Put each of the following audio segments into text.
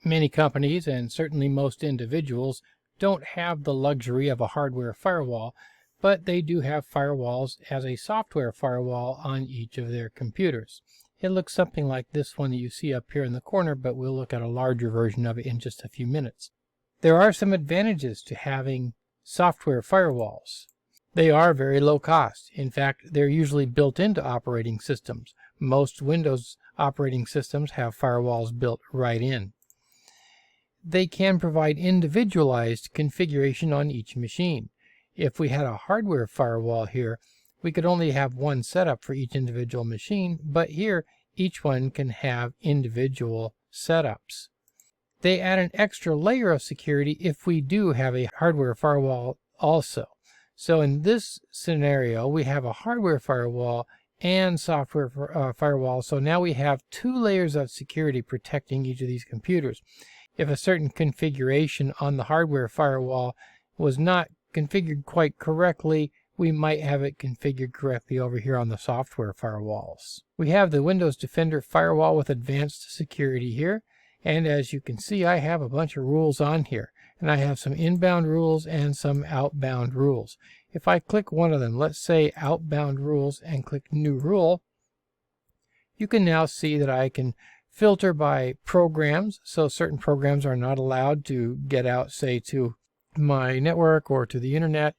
Many companies, and certainly most individuals, don't have the luxury of a hardware firewall, but they do have firewalls as a software firewall on each of their computers. It looks something like this one that you see up here in the corner, but we'll look at a larger version of it in just a few minutes. There are some advantages to having software firewalls. They are very low cost. In fact, they're usually built into operating systems. Most Windows operating systems have firewalls built right in. They can provide individualized configuration on each machine. If we had a hardware firewall here, we could only have one setup for each individual machine, but here each one can have individual setups. They add an extra layer of security if we do have a hardware firewall also. So in this scenario, we have a hardware firewall and software firewall. So now we have two layers of security protecting each of these computers. If a certain configuration on the hardware firewall was not configured quite correctly, we might have it configured correctly over here on the software firewalls. We have the Windows Defender firewall with advanced security here. And as you can see, I have a bunch of rules on here. And I have some inbound rules and some outbound rules. If I click one of them, let's say outbound rules, and click new rule, you can now see that I can filter by programs. So certain programs are not allowed to get out, say, to my network or to the internet.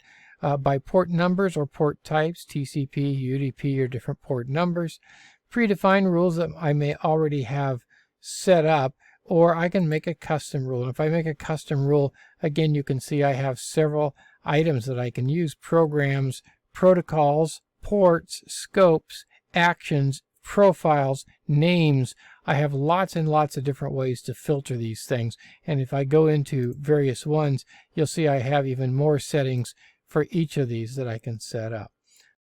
By port numbers or port types, TCP, UDP, or different port numbers. Predefined rules that I may already have set up, or I can make a custom rule. And if I make a custom rule, again, you can see I have several items that I can use: programs, protocols, ports, scopes, actions, profiles, names. I have lots and lots of different ways to filter these things. And if I go into various ones, you'll see I have even more settings for each of these that I can set up.